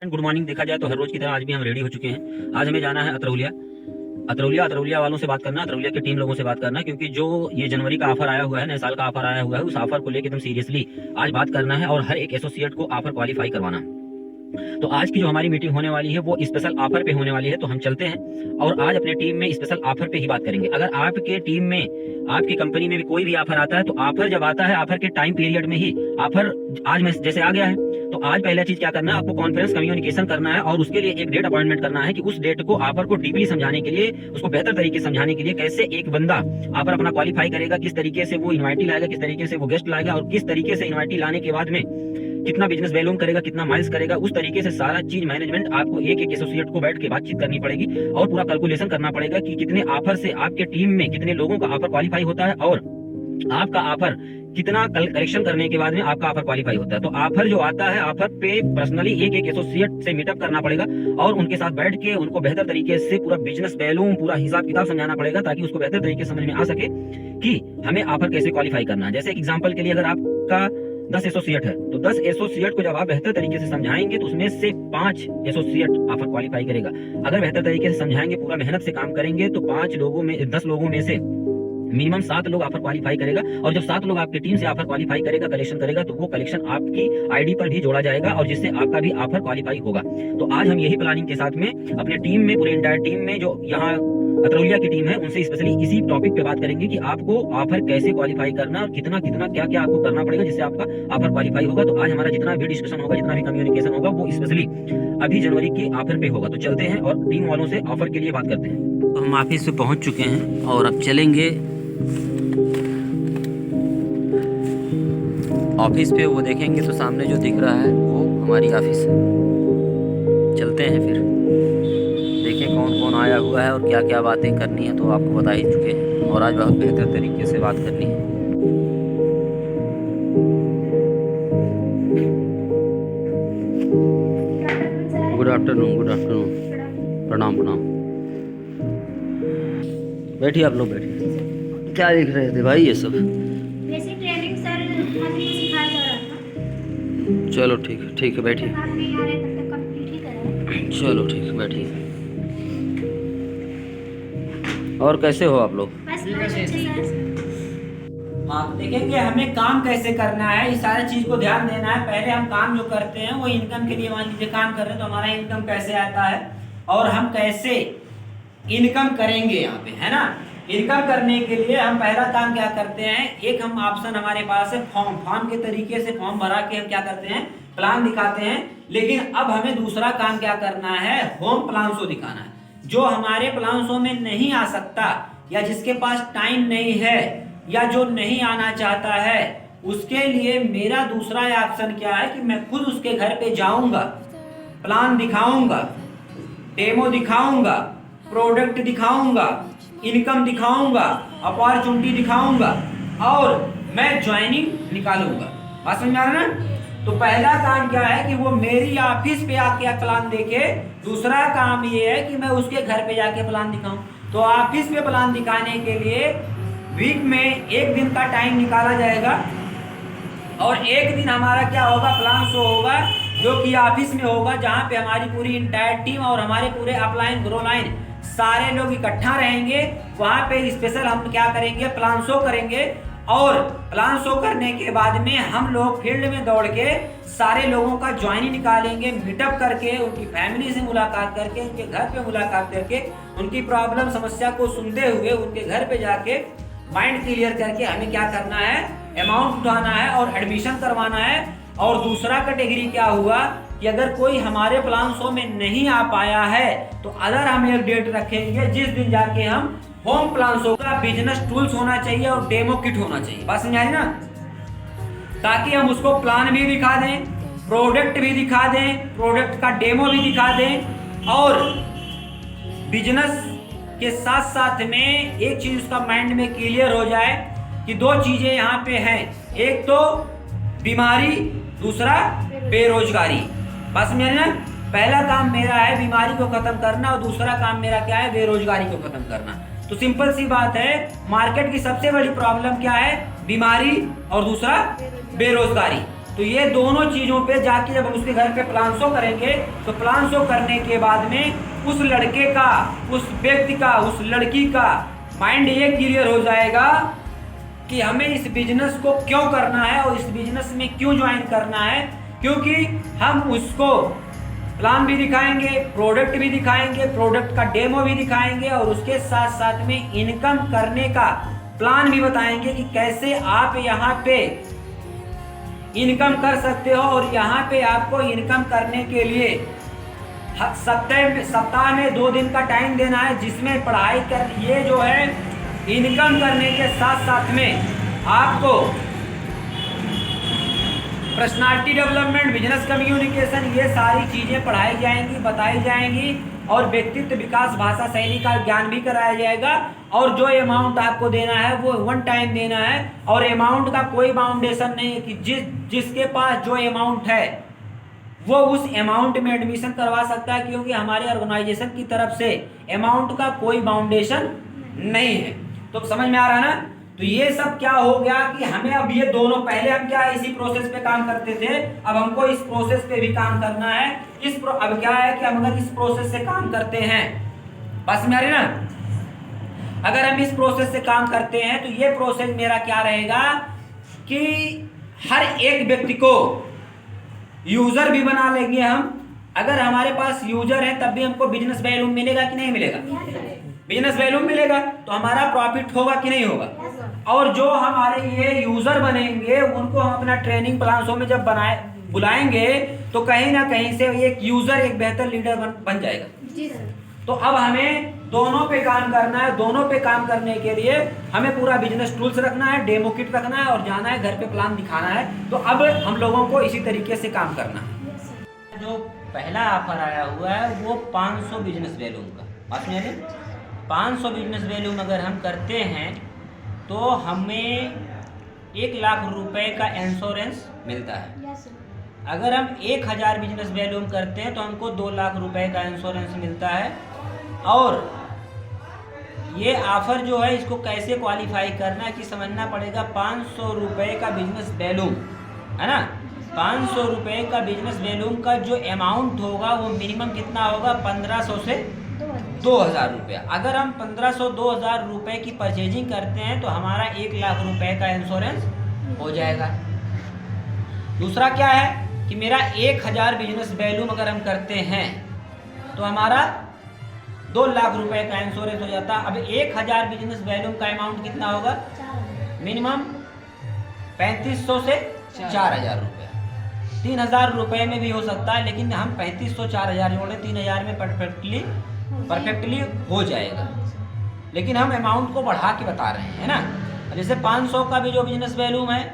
Good morning. देखा जाए तो हर रोज की तरह आज भी हम रेडी हो चुके हैं। आज हमें जाना है अतरौलिया वालों से बात करना, अतरौलिया के टीम लोगों से बात करना, क्योंकि जो ये जनवरी का ऑफर आया हुआ है, नए साल का ऑफर आया हुआ है, उस ऑफर को लेकर एकदम सीरियसली आज बात करना है और हर एक एसोसिएट को ऑफर क्वालिफाई करवाना। तो आज की जो हमारी मीटिंग होने वाली है वो स्पेशल ऑफर पे होने वाली है। तो हम चलते हैं और आज अपने टीम में स्पेशल ऑफर पे ही बात करेंगे। अगर आपके टीम में, आपकी कंपनी में भी कोई भी ऑफर आता है, तो ऑफर जब आता है, ऑफर के टाइम पीरियड में ही ऑफर आज में जैसे आ गया है, तो आज पहला चीज क्या करना है, आपको कॉन्फ्रेंस कम्युनिकेशन करना है और उसके लिए एक डेट अपॉइंटमेंट करना है कि उस डेट को ऑफर को डीपली समझाने के लिए, उसको बेहतर तरीके से समझाने के लिए, कैसे एक बंदा ऑफर अपना क्वालिफाई करेगा, किस तरीके से वो इन्वाइटी लाएगा, किस तरीके से वो गेस्ट लाएगा और किस तरीके से इन्वाइटी लाने के बाद में कितना बिजनेस वैल्यूम करेगा, कितना माइल्स करेगा, उस तरीके से सारा चीज मैनेजमेंट आपको एक एक एसोसिएट को बैठ के बातचीत करनी पड़ेगी और पूरा कैलकुलेशन करना पड़ेगा कि कितने ऑफर से आपके टीम में कितने लोगों का ऑफर क्वालिफाई होता है और आपका ऑफर कितना कलेक्शन करने के बाद में आपका ऑफर क्वालिफाई होता है। तो ऑफर जो आता है, ऑफर पे पर्सनली एक एक एसोसिएट से मीटअप करना पड़ेगा और उनके साथ बैठ के उनको बेहतर तरीके से पूरा बिजनेस वैल्यूम, पूरा हिसाब किताब समझाना पड़ेगा ताकि उसको बेहतर तरीके से समझ में आ सके कि हमें ऑफर कैसे क्वालिफाई करना है। जैसे एग्जाम्पल के लिए अगर आपका 10 एसोसिएट है, तो 10 एसोसिएट को जब आप बेहतर तरीके से समझाएंगे तो उसमें से 5 एसोसिएट ऑफर क्वालिफाई करेगा। अगर बेहतर तरीके से समझाएंगे, पूरा मेहनत से काम करेंगे, तो 5 लोगों में 10 लोगों में से मिनिमम 7 लोग ऑफर क्वालिफाई करेगा और जब 7 लोग आपकी टीम से ऑफर क्वालिफाई करेगा, कलेक्शन करेगा, तो वो कलेक्शन आपकी आईडी पर भी जोड़ा जाएगा और जिससे आपका भी ऑफर क्वालिफाई होगा। तो आज हम यही प्लानिंग के साथ में अपने टीम में, पूरे इंटायर टीम में जो यहाँ अतरौलिया की टीम है, उनसे स्पेशली इसी टॉपिक पे बात करेंगे कि आपको ऑफर कैसे क्वालिफाई करना और कितना कितना क्या क्या आपको करना पड़ेगा जिससे आपका ऑफर क्वालिफाई होगा। तो आज हमारा जितना भी डिस्कशन होगा, जितना भी कम्युनिकेशन होगा, वो स्पेशली अभी जनवरी के ऑफर पे होगा। तो चलते हैं और टीम वालों से ऑफर के लिए बात करते हैं। तो हम ऑफिस पे पहुंच चुके हैं और अब चलेंगे ऑफिस पे। वो देखेंगे तो सामने जो दिख रहा है वो हमारी ऑफिस है। चलते हैं फिर देखें कौन कौन आया हुआ है और क्या क्या बातें करनी है, तो आपको बता ही चुके हैं और आज बहुत बेहतर तरीके से बात करनी है। गुड आफ्टरनून, गुड आफ्टरनून, प्रणाम प्रणाम। बैठिए, आप लोग बैठिए। क्या लिख रहे थे भाई ये सब? बेसिक ट्रेनिंग सर अभी सिखाया जा रहा था। चलो ठीक है, ठीक है, बैठिए। आप नहीं आ रहे तब तक कंप्लीट ही करें। चलो ठीक है, बैठिए। और कैसे हो आप लोग? बस अच्छे सर। हाँ, तो देखेंगे हमें काम कैसे करना है, इस सारी चीज को ध्यान देना है। पहले हम काम जो करते हैं वो इनकम के लिए, मान लीजिए काम कर रहे हैं तो हमारा इनकम कैसे आता है और हम कैसे इनकम करेंगे यहाँ पे, है ना। इनकम करने के लिए हम पहला काम क्या करते हैं, एक हम ऑप्शन हमारे पास है फॉर्म के तरीके से फॉर्म भरा के हम क्या करते हैं, प्लान दिखाते हैं। लेकिन अब हमें दूसरा काम क्या करना है, होम प्लान शो दिखाना है। जो हमारे प्लान शो में नहीं आ सकता या जिसके पास टाइम नहीं है या जो नहीं आना चाहता है, उसके लिए मेरा दूसरा ऑप्शन क्या है कि मैं खुद उसके घर पे जाऊंगा, प्लान दिखाऊंगा, डेमो दिखाऊंगा, प्रोडक्ट दिखाऊंगा, इनकम दिखाऊंगा, अपॉर्चुनिटी दिखाऊंगा और मैं ज्वाइनिंग निकालूंगा। बात समझ आ रहा है ना। तो पहला काम क्या है कि वो मेरी ऑफिस पे आके प्लान देखे। दूसरा काम ये है कि मैं उसके घर पे जाके प्लान दिखाऊं। तो ऑफिस पे प्लान दिखाने के लिए वीक में 1 दिन का टाइम निकाला जाएगा और 1 दिन हमारा क्या होगा, प्लान शो होगा, जो कि ऑफिस में होगा, जहां पे हमारी पूरी इंटायर टीम और हमारे पूरे अपलाइन ग्रो लाइन सारे लोग इकट्ठा रहेंगे। वहां पे स्पेशल हम क्या करेंगे, प्लान शो करेंगे और प्लान शो करने के बाद में हम लोग फील्ड में दौड़ के सारे लोगों का ज्वाइनिंग निकालेंगे, मीटअप करके, उनकी फैमिली से मुलाकात करके, उनके घर पे मुलाकात करके, उनकी प्रॉब्लम समस्या को सुनते हुए उनके घर पे जाके माइंड क्लियर करके हमें क्या करना है, अमाउंट उठाना है और एडमिशन करवाना है। और दूसरा कैटेगरी क्या हुआ कि अगर कोई हमारे प्लान शो में नहीं आ पाया है तो अगर हम एक डेट रखेंगे जिस दिन जाके हम होम प्लान शो का बिजनेस टूल्स होना चाहिए और डेमो किट होना चाहिए। बात समझ आई ना, ताकि हम उसको प्लान भी दिखा दें, प्रोडक्ट भी दिखा दें, प्रोडक्ट का डेमो भी दिखा दें और बिजनेस के साथ साथ में एक चीज उसका माइंड में क्लियर हो जाए कि 2 चीजें यहाँ पे हैं, एक तो बीमारी, दूसरा बेरोजगारी। बस समझ ना। पहला काम मेरा है बीमारी को खत्म करना और दूसरा काम मेरा क्या है, बेरोजगारी को खत्म करना। तो सिंपल सी बात है, मार्केट की सबसे बड़ी प्रॉब्लम क्या है, बीमारी और दूसरा बेरोजगारी। तो ये दोनों चीज़ों पे जाके जब हम उसके घर पे प्लान शो करेंगे तो प्लान शो करने के बाद में उस लड़के का, उस व्यक्ति का, उस लड़की का माइंड ये क्लियर हो जाएगा कि हमें इस बिजनेस को क्यों करना है और इस बिजनेस में क्यों ज्वाइन करना है। क्योंकि हम उसको प्लान भी दिखाएंगे, प्रोडक्ट भी दिखाएंगे, प्रोडक्ट का डेमो भी दिखाएंगे और उसके साथ साथ में इनकम करने का प्लान भी बताएंगे कि कैसे आप यहाँ पे इनकम कर सकते हो। और यहाँ पे आपको इनकम करने के लिए सप्ताह में 2 दिन का टाइम देना है, जिसमें पढ़ाई कर ये जो है इनकम करने के साथ साथ में आपको पर्सनालिटी डेवलपमेंट, बिजनेस कम्युनिकेशन, ये सारी चीज़ें पढ़ाई जाएंगी, बताई जाएंगी और व्यक्तित्व विकास, भाषा शैली का ज्ञान भी कराया जाएगा। और जो अमाउंट आपको देना है वो 1 टाइम देना है और अमाउंट का कोई बाउंडेशन नहीं है कि जिसके पास जो अमाउंट है वो उस अमाउंट में एडमिशन करवा सकता है, क्योंकि हमारे ऑर्गेनाइजेशन की तरफ से अमाउंट का कोई बाउंडेशन नहीं है। तो समझ में आ रहा है ना। तो ये सब क्या हो गया कि हमें अब ये दोनों, पहले हम क्या इसी प्रोसेस पे काम करते थे, अब हमको इस प्रोसेस पे भी काम करना है। अब क्या है कि हम अगर इस प्रोसेस से काम करते हैं, बस में आ रही ना, अगर हम इस प्रोसेस से काम करते हैं तो ये प्रोसेस मेरा क्या रहेगा कि हर एक व्यक्ति को यूजर भी बना लेंगे हम। अगर हमारे पास यूजर है तब भी हमको बिजनेस वैल्यू मिलेगा कि नहीं मिलेगा? बिजनेस वैल्यू मिलेगा तो हमारा प्रॉफिट होगा कि नहीं होगा। और जो हमारे ये यूजर बनेंगे उनको हम अपना ट्रेनिंग प्लान शो में जब बुलाएंगे तो कहीं ना कहीं से एक यूजर एक बेहतर लीडर बन जाएगा। जी सर। तो अब हमें दोनों पे काम करना है। दोनों पे काम करने के लिए हमें पूरा बिजनेस टूल्स रखना है, डेमो किट रखना है और जाना है घर पे प्लान दिखाना है। तो अब हम लोगों को इसी तरीके से काम करना है। जो पहला ऑफर आया हुआ है वो 500 बिजनेस वैल्यूम का, बात में 500 बिजनेस वैल्यूम अगर हम करते हैं तो हमें 1 लाख रुपए का इंश्योरेंस मिलता है। अगर हम 1000 बिजनेस वैल्यूम करते हैं तो हमको 2 लाख रुपए का इंश्योरेंस मिलता है। और ये ऑफर जो है इसको कैसे क्वालिफाई करना है कि समझना पड़ेगा। 500 रुपए का बिजनेस वैल्यूम है ना, 500 रुपए का बिजनेस वैल्यूम का जो अमाउंट होगा वो मिनिमम कितना होगा, 1500 से 2000 रुपया। अगर हम 1500-2000 रुपए की परचेजिंग करते हैं तो हमारा 1 लाख रुपए का इंश्योरेंस हो जाएगा। दूसरा क्या है कि मेरा 1000 बिजनेस वैल्यूम अगर हम करते हैं तो हमारा 2 लाख रुपए का इंश्योरेंस हो जाता है। अब 1000 बिजनेस वैल्यूम का अमाउंट कितना होगा, मिनिमम 3500 से 4000 रुपये। 3000 रुपये में भी हो सकता है, लेकिन हम 3500-4000 जोड़े 3000 में परफेक्टली हो जाएगा। लेकिन हम अमाउंट को बढ़ा के बता रहे हैं, है ना। जैसे 500 का भी जो बिजनेस वैल्यूम है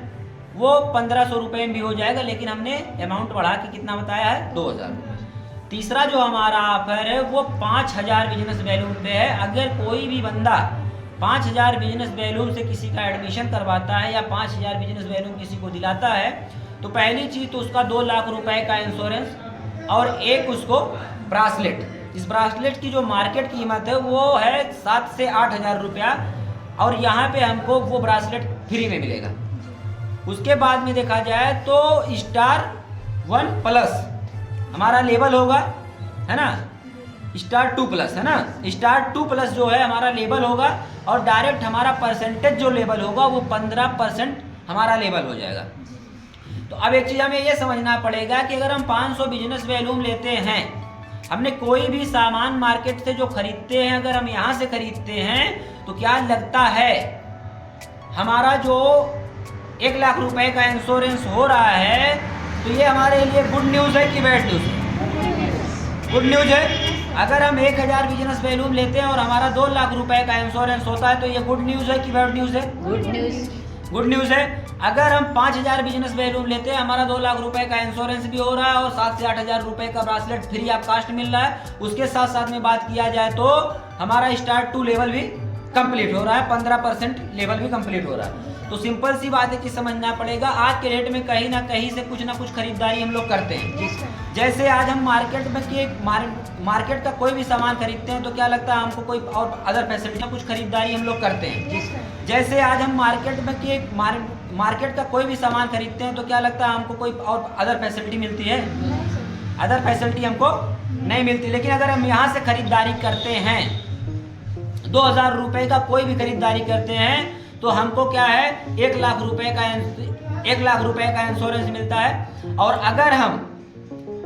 वो 1500 रुपये में भी हो जाएगा, लेकिन हमने अमाउंट बढ़ा के कितना बताया है, 2000 रुपये। तीसरा जो हमारा ऑफर है वो 5000 बिजनेस वैल्यूम पे है। अगर कोई भी बंदा 5000 बिजनेस वैल्यूम से किसी का एडमिशन करवाता है या 5000 बिजनेस वैल्यूम किसी को दिलाता है तो पहली चीज़ तो उसका 2 लाख रुपए का इंश्योरेंस और एक उसको ब्रासलेट। इस ब्रासलेट की जो मार्केट कीमत है वो है 7 से 8000 रुपया और यहाँ पे हमको वो ब्रासलेट फ्री में मिलेगा। उसके बाद में देखा जाए तो स्टार 1+ हमारा लेवल होगा, है ना, स्टार 2+ है ना। स्टार 2+ जो है हमारा लेवल होगा और डायरेक्ट हमारा परसेंटेज जो लेवल होगा वो 15% हमारा लेवल हो जाएगा। तो अब एक चीज़ हमें ये समझना पड़ेगा कि अगर हम 500 बिजनेस वैल्यूम लेते हैं, हमने कोई भी सामान मार्केट से जो खरीदते हैं अगर हम यहाँ से खरीदते हैं तो क्या लगता है हमारा जो 1 लाख रुपए का इंश्योरेंस हो रहा है तो ये हमारे लिए गुड न्यूज़ है कि बैड न्यूज़ है? गुड न्यूज़ है। अगर हम 1000 बिजनेस वैल्यूम लेते हैं और हमारा 2 लाख रुपए का इंश्योरेंस होता है तो ये गुड न्यूज़ है कि बैड न्यूज़ है? गुड न्यूज़ है। अगर हम 5000 बिजनेस वैल्यूम लेते हैं, हमारा 2 लाख रुपए का इंश्योरेंस भी हो रहा है और 7 से 8000 रुपए का ब्रासलेट फ्री ऑफ कास्ट मिल रहा है। उसके साथ साथ में बात किया जाए तो हमारा स्टार 2 लेवल भी कंप्लीट हो रहा है, 15% लेवल भी कंप्लीट हो रहा है। तो सिंपल सी बात है कि समझना पड़ेगा आज के रेट में कहीं ना कहीं से कुछ ना कुछ खरीदारी हम लोग करते हैं। जैसे आज हम मार्केट का कोई भी सामान खरीदते हैं तो क्या लगता है हमको कोई और अदर फैसिलिटी कुछ खरीदारी हम लोग करते हैं। जैसे आज हम मार्केट में मार्केट का कोई भी सामान खरीदते हैं तो क्या लगता है हमको कोई और अदर फैसिलिटी मिलती है? अदर फैसिलिटी हमको नहीं मिलती। लेकिन अगर हम यहाँ से खरीदारी करते हैं, 2000 रुपये का कोई भी खरीदारी करते हैं तो हमको क्या है 1 लाख रुपए का इंश्योरेंस मिलता है। और अगर हम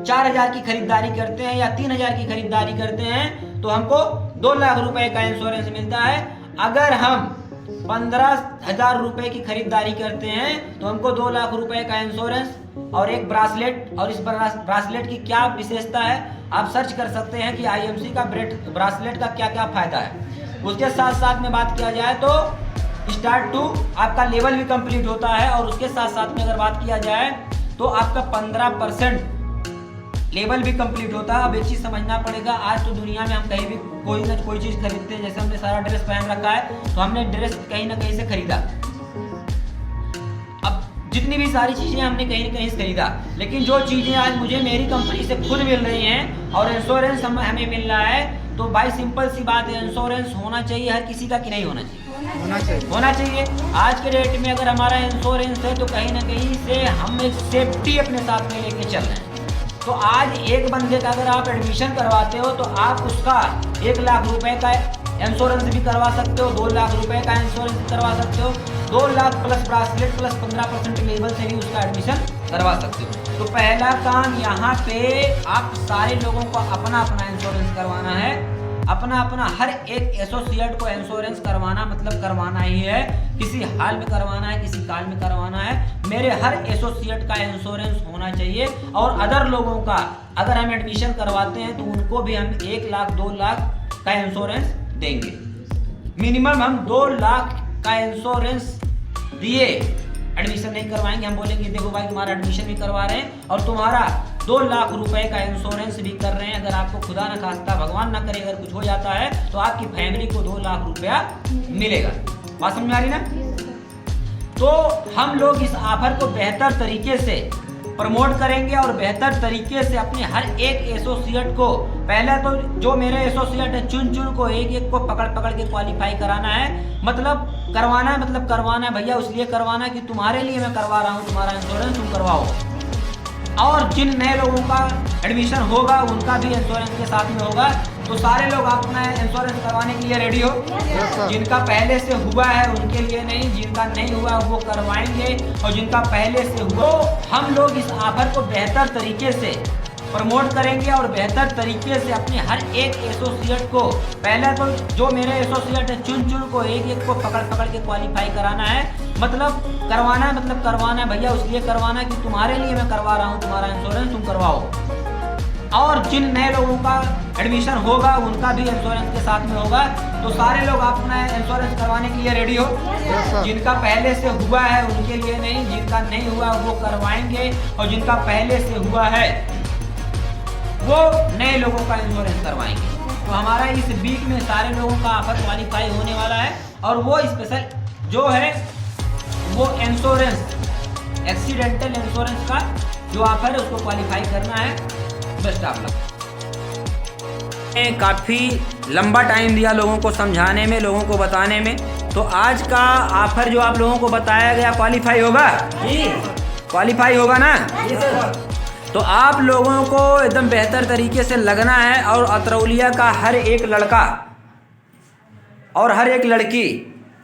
4000 की खरीदारी करते हैं या 3000 की खरीदारी करते हैं तो हमको 2 लाख रुपए का इंश्योरेंस मिलता है। अगर हम 15,000 रुपए की खरीदारी करते हैं तो हमको 2 लाख रुपए का इंश्योरेंस और एक ब्रासलेट। और इस ब्रासलेट की क्या विशेषता है आप सर्च कर सकते हैं कि IMC का ब्रासलेट का क्या क्या फायदा है। उसके साथ साथ में बात किया जाए तो स्टार्ट टू आपका लेवल भी कंप्लीट होता है। और उसके साथ साथ में अगर बात किया जाए तो आपका 15% लेवल भी कंप्लीट होता है। अब एक चीज़ समझना पड़ेगा, आज तो दुनिया में हम कहीं भी कोई ना कोई चीज़ खरीदते हैं। जैसे हमने सारा ड्रेस पहन रखा है तो हमने ड्रेस कहीं ना कहीं से खरीदा। अब जितनी भी सारी चीज़ें हमने कहीं ना कहीं से खरीदा, लेकिन जो चीज़ें आज मुझे मेरी कंपनी से खुद मिल रही हैं और इंश्योरेंस हमें मिल रहा है, तो भाई सिंपल सी बात है, इंश्योरेंस होना चाहिए हर किसी का कि नहीं होना चाहिए? होना चाहिए। आज के डेट में अगर हमारा इंश्योरेंस है तो कहीं ना कहीं से हम एक सेफ्टी अपने साथ में लेके चल रहे हैं। तो आज एक बंदे का अगर आप एडमिशन करवाते हो तो आप उसका 1 लाख रुपए का इंश्योरेंस भी करवा सकते हो, 2 लाख रुपए का इंश्योरेंस भी करवा सकते हो, 2 lakh plus bracelet plus 15% level से भी उसका एडमिशन करवा सकते हो। तो पहला काम यहाँ पे आप सारे लोगों को अपना अपना इंश्योरेंस करवाना है। अपना अपना हर एक एसोसिएट को इंश्योरेंस करवाना मतलब करवाना ही है। किसी हाल में करवाना है, किसी काल में करवाना है। मेरे हर एसोसिएट का इंश्योरेंस होना चाहिए। और अदर लोगों का अगर हम एडमिशन करवाते हैं तो उनको भी हम 1 लाख 2 लाख का इंश्योरेंस देंगे। मिनिमम हम 2 लाख का इंश्योरेंस दिए एडमिशन नहीं करवाएंगे। हम बोलेंगे देखो भाई तुम्हारा एडमिशन भी करवा रहे हैं और तुम्हारा 2 लाख रुपए का इंश्योरेंस भी कर रहे हैं। अगर आपको खुदा न खास्ता भगवान ना करे अगर कुछ हो जाता है तो आपकी फैमिली को 2 लाख रुपया मिलेगा। बात समझ में आ रही ना? तो हम लोग इस ऑफर को बेहतर तरीके से प्रमोट करेंगे और बेहतर तरीके से अपने हर एक एसोसिएट को, पहले तो जो मेरे एसोसिएट है चुन को एक को पकड़ के क्वालिफाई कराना है। मतलब करवाना है, मतलब करवाना है भैया, इसलिए करवाना है कि तुम्हारे लिए मैं करवा रहा हूँ, तुम्हारा इंश्योरेंस तुम करवाओ। और जिन नए लोगों का एडमिशन होगा उनका भी इंश्योरेंस के साथ में होगा। तो सारे लोग अपना इंश्योरेंस करवाने के लिए रेडी हो? जिनका पहले से हुआ है उनके लिए नहीं, जिनका नहीं हुआ वो करवाएंगे। और जिनका पहले से हुआ, हम लोग इस ऑफर को बेहतर तरीके से प्रमोट करेंगे और बेहतर तरीके से अपने हर एक एसोसिएट को, पहले तो जो मेरे एसोसिएट है चुन को एक को पकड़ के क्वालिफाई कराना है। मतलब करवाना है, मतलब करवाना है भैया, इसलिए करवाना है कि तुम्हारे लिए मैं करवा रहा हूँ, तुम्हारा इंश्योरेंस तुम करवाओ। और जिन नए लोगों का एडमिशन होगा उनका भी इंश्योरेंस के साथ में होगा। तो सारे लोग अपना इंश्योरेंस करवाने के लिए रेडी हो? जिनका पहले से हुआ है उनके लिए नहीं, जिनका नहीं हुआ वो करवाएंगे। और जिनका पहले से हुआ है वो नए लोगों का इंश्योरेंस करवाएंगे। तो हमारा इस वीक में सारे लोगों का ऑफर क्वालिफाई होने वाला है। और वो स्पेशल जो है वो इंश्योरेंस, एक्सीडेंटल इंश्योरेंस का जो ऑफर है उसको क्वालिफाई करना है। Best of luck. काफ़ी लंबा टाइम दिया लोगों को समझाने में, लोगों को बताने में। तो आज का ऑफर जो आप लोगों को बताया गया क्वालिफाई होगा? क्वालिफाई होगा ना? तो आप लोगों को एकदम बेहतर तरीके से लगना है। और अतरौलिया का हर एक लड़का और हर एक लड़की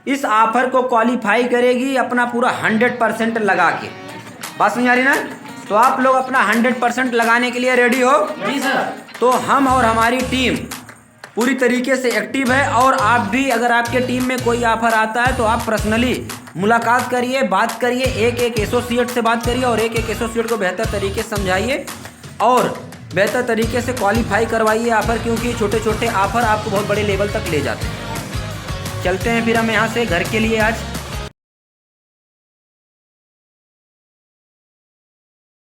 इस ऑफर को क्वालिफाई करेगी अपना पूरा 100% लगा के। बात समझ आ रही ना? तो आप लोग अपना 100% लगाने के लिए रेडी हो? जी सर। तो हम और हमारी टीम पूरी तरीके से एक्टिव है। और आप भी अगर आपके टीम में कोई ऑफर आता है तो आप पर्सनली मुलाकात करिए, बात करिए, एक एसोसिएट से बात करिए और एक एसोसिएट को बेहतर तरीके से समझाइए और बेहतर तरीके से क्वालिफाई करवाइए ऑफर, क्योंकि छोटे छोटे ऑफर आपको बहुत बड़े लेवल तक ले जाते हैं। चलते हैं फिर हम यहाँ से घर के लिए आज।